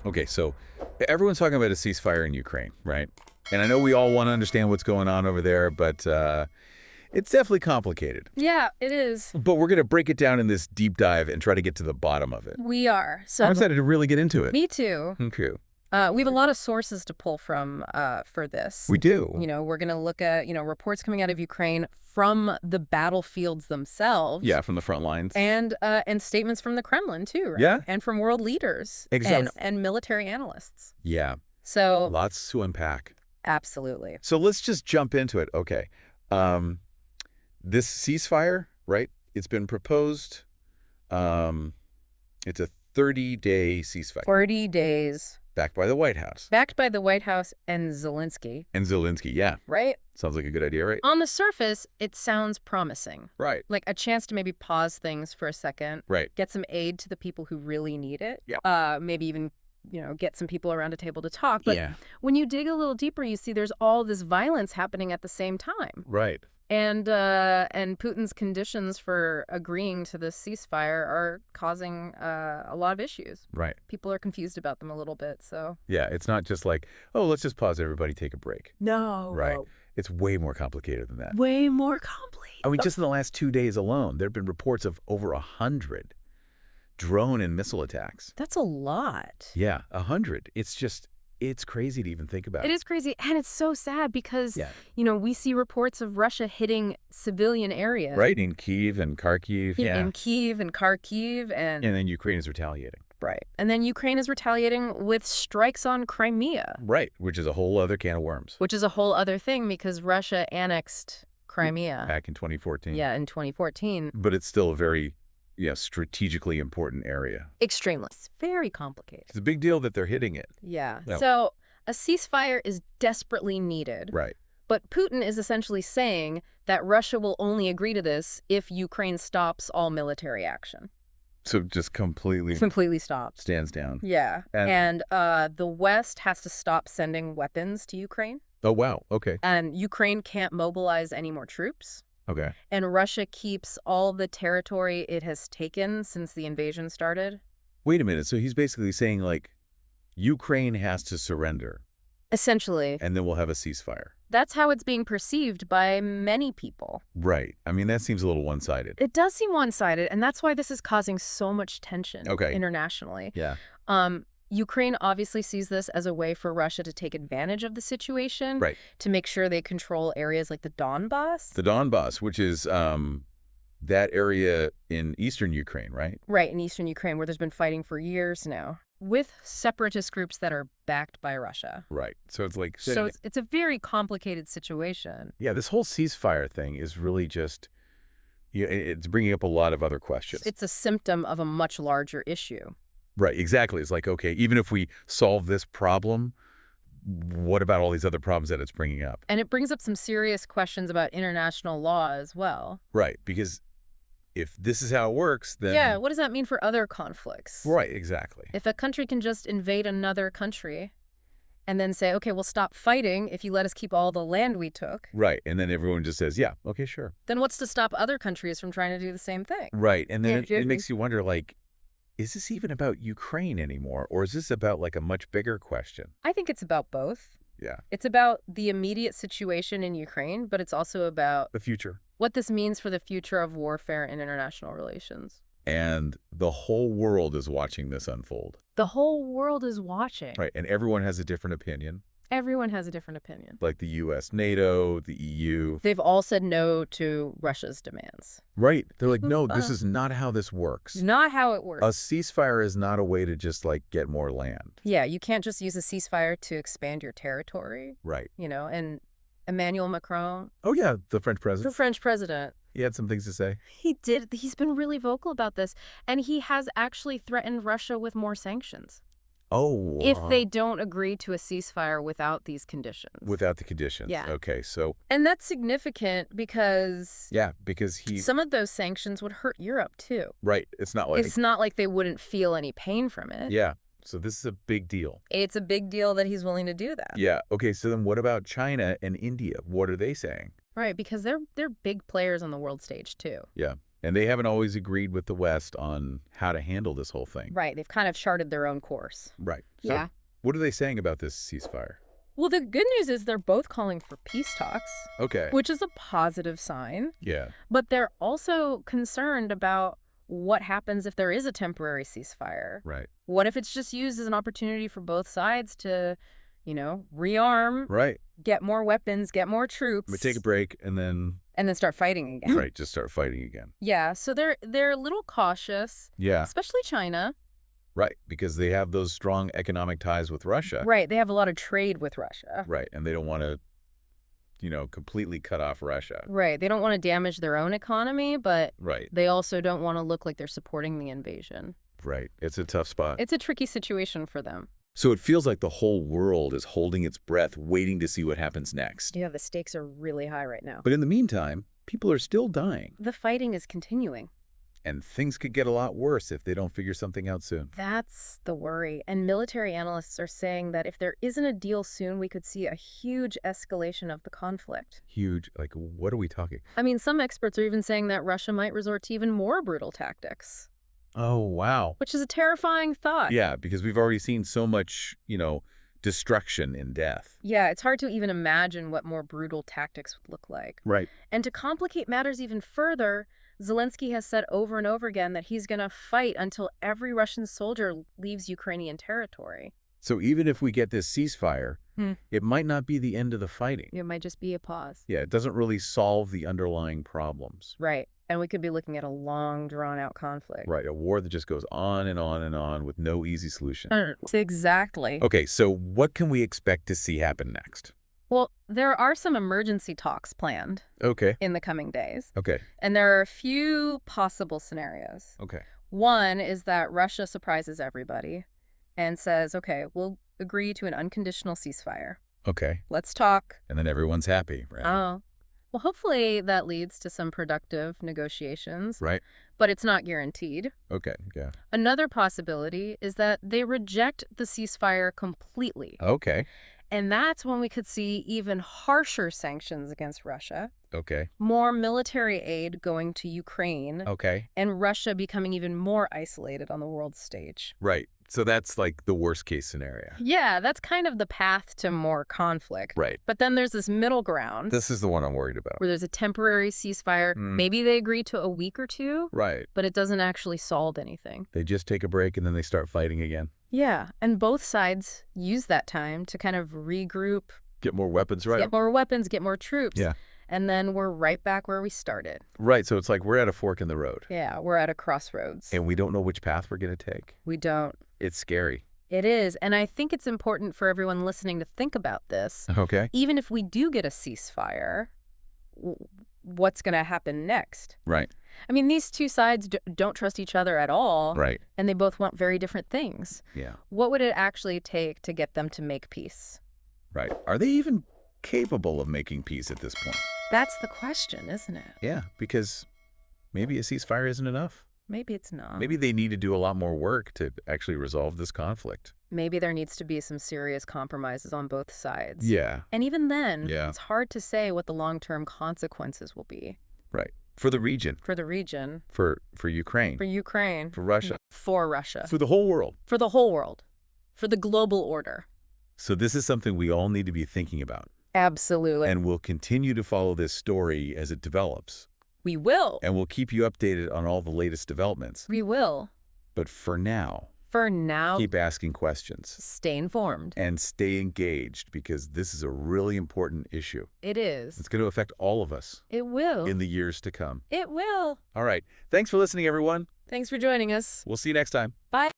Okay, so everyone's talking about a ceasefire in Ukraine, right? And I know we all want to understand what's going on over there, but it's definitely complicated. Yeah, it is. But we're going to break it down in this deep dive and try to get to the bottom of it. We are. I'm excited to really get into it. Me too. Okay. We have a lot of sources to pull from for this. We do. We're going to look at, reports coming out of Ukraine from the battlefields themselves. Yeah, from the front lines. And statements from the Kremlin, too, right? Yeah. And from world leaders. Exactly. And military analysts. Yeah. So. Lots to unpack. Absolutely. So let's just jump into it. Okay. This ceasefire, right? It's been proposed. It's a 30-day ceasefire. 30 days. Backed by the White House. Backed by the White House and Zelensky. And Zelensky, yeah. Right? Sounds like a good idea, right? On the surface, it sounds promising. Right. Like a chance to maybe pause things for a second. Right. Get some aid to the people who really need it. Yeah. Maybe even, get some people around a table to talk. But yeah. when you dig a little deeper, you see there's all this violence happening at the same time. Right. And Putin's conditions for agreeing to this ceasefire are causing a lot of issues. Right. People are confused about them a little bit, so. Yeah, it's not just like, oh, let's just pause everybody, take a break. No. Right. It's way more complicated than that. Way more complicated. I mean, just in the last 2 days alone, there have been reports of over 100 drone and missile attacks. That's a lot. Yeah, 100. It's crazy to even think about. It is crazy, and it's so sad because, yeah. We see reports of Russia hitting civilian areas. Right, in Kyiv and Kharkiv. Yeah. In Kyiv and Kharkiv. And then Ukraine is retaliating. Right. And then Ukraine is retaliating with strikes on Crimea. Right, which is a whole other can of worms. Which is a whole other thing because Russia annexed Crimea. Back in 2014. Yeah, in 2014. But it's still a very strategically important area. Extremely. It's very complicated. It's a big deal that they're hitting it. Yeah. So a ceasefire is desperately needed. Right. But Putin is essentially saying that Russia will only agree to this if Ukraine stops all military action. So just completely stops. Stands down. Yeah. And the West has to stop sending weapons to Ukraine. Oh, wow. Okay. And Ukraine can't mobilize any more troops. Okay. And Russia keeps all the territory it has taken since the invasion started. Wait a minute. So he's basically saying, like, Ukraine has to surrender. Essentially. And then we'll have a ceasefire. That's how it's being perceived by many people. Right. I mean, that seems a little one-sided. It does seem one-sided, and that's why this is causing so much tension internationally. Yeah. Ukraine obviously sees this as a way for Russia to take advantage of the situation, right, to make sure they control areas like the Donbass. The Donbass, which is that area in eastern Ukraine, right? Right, in eastern Ukraine, where there's been fighting for years now, with separatist groups that are backed by Russia. Right. So it's like... So it's a very complicated situation. Yeah, this whole ceasefire thing is really just... it's bringing up a lot of other questions. It's a symptom of a much larger issue. Right, exactly. It's like, okay, even if we solve this problem, what about all these other problems that it's bringing up? And it brings up some serious questions about international law as well. Right, because if this is how it works, then... Yeah, what does that mean for other conflicts? Right, exactly. If a country can just invade another country and then say, okay, we'll stop fighting if you let us keep all the land we took. Right, and then everyone just says, yeah, okay, sure. Then what's to stop other countries from trying to do the same thing? Right, and then it makes you wonder, like, is this even about Ukraine anymore, or is this about, like, a much bigger question? I think it's about both. Yeah. It's about the immediate situation in Ukraine, but it's also about... the future. What this means for the future of warfare and international relations. And the whole world is watching this unfold. The whole world is watching. Right, and everyone has a different opinion. Everyone has a different opinion. Like the U.S., NATO, the EU. They've all said no to Russia's demands. Right. They're like, no, this is not how this works. Not how it works. A ceasefire is not a way to just, like, get more land. Yeah, you can't just use a ceasefire to expand your territory. Right. And Emmanuel Macron. Oh, yeah, the French president. The French president. He had some things to say. He did. He's been really vocal about this. And he has actually threatened Russia with more sanctions. Oh. If they don't agree to a ceasefire without these conditions. Without the conditions. Yeah. Okay, so. And that's significant because. Yeah, because some of those sanctions would hurt Europe, too. Right. It's not like they wouldn't feel any pain from it. Yeah. So this is a big deal. It's a big deal that he's willing to do that. Yeah. Okay, so then what about China and India? What are they saying? Right, because they're big players on the world stage, too. Yeah. And they haven't always agreed with the West on how to handle this whole thing. Right. They've kind of charted their own course. Right. So Yeah. what are they saying about this ceasefire? Well, the good news is they're both calling for peace talks, Okay. which is a positive sign. Yeah. But they're also concerned about what happens if there is a temporary ceasefire. Right. What if it's just used as an opportunity for both sides to, rearm, Right. get more weapons, get more troops, We take a break and then start fighting again. right, just start fighting again. Yeah, so they're a little cautious, Yeah. especially China. Right, because they have those strong economic ties with Russia. Right, they have a lot of trade with Russia. Right, and they don't want to, completely cut off Russia. Right, they don't want to damage their own economy, but Right, they also don't want to look like they're supporting the invasion. right. It's a tough spot. It's a tricky situation for them. So it feels like the whole world is holding its breath, waiting to see what happens next. Yeah, the stakes are really high right now. But in the meantime, people are still dying. The fighting is continuing. And things could get a lot worse if they don't figure something out soon. That's the worry. And military analysts are saying that if there isn't a deal soon, we could see a huge escalation of the conflict. Huge. Like, what are we talking? I mean, some experts are even saying that Russia might resort to even more brutal tactics. Oh, wow. Which is a terrifying thought. Yeah, because we've already seen so much, destruction and death. Yeah, it's hard to even imagine what more brutal tactics would look like. Right. And to complicate matters even further, Zelensky has said over and over again that he's going to fight until every Russian soldier leaves Ukrainian territory. So even if we get this ceasefire, it might not be the end of the fighting. It might just be a pause. Yeah, it doesn't really solve the underlying problems. Right. And we could be looking at a long, drawn-out conflict. Right, a war that just goes on and on and on with no easy solution. Exactly. Okay, so what can we expect to see happen next? Well, there are some emergency talks planned Okay. in the coming days. Okay. And there are a few possible scenarios. Okay. One is that Russia surprises everybody and says, okay, we'll agree to an unconditional ceasefire. Okay. Let's talk. And then everyone's happy, right? Oh. Well, hopefully that leads to some productive negotiations. Right. But it's not guaranteed. Okay. Yeah. Another possibility is that they reject the ceasefire completely. Okay. And that's when we could see even harsher sanctions against Russia, Okay. more military aid going to Ukraine, Okay. and Russia becoming even more isolated on the world stage. Right. So that's like the worst case scenario. Yeah, that's kind of the path to more conflict. Right. But then there's this middle ground This is the one I'm worried about. where there's a temporary ceasefire. Maybe they agree to a week or two, Right. but it doesn't actually solve anything. They just take a break and then they start fighting again. Yeah, and both sides use that time to kind of regroup, Get more weapons, right? get more weapons, get more troops. Yeah. And then we're right back where we started. Right. So it's like we're at a fork in the road. Yeah, we're at a crossroads. And we don't know which path we're going to take. We don't. It's scary. It is. And I think it's important for everyone listening to think about this. Okay. Even if we do get a ceasefire, what's going to happen next? Right. I mean, these two sides don't trust each other at all. Right. And they both want very different things. Yeah. What would it actually take to get them to make peace? Right. Are they even capable of making peace at this point? That's the question, isn't it? Yeah, because maybe a ceasefire isn't enough. Maybe it's not. Maybe they need to do a lot more work to actually resolve this conflict. Maybe there needs to be some serious compromises on both sides. Yeah. And even then, Yeah. it's hard to say what the long-term consequences will be. Right. For the region. For the region. For Ukraine. For Ukraine. For Russia. For Russia. For the whole world. For the whole world. For the global order. So this is something we all need to be thinking about. Absolutely. And we'll continue to follow this story as it develops. We will. And we'll keep you updated on all the latest developments. We will. But for now, keep asking questions. Stay informed. And stay engaged, because this is a really important issue. It is. It's going to affect all of us. It will. In the years to come. It will. All right. Thanks for listening, everyone. Thanks for joining us. We'll see you next time. Bye.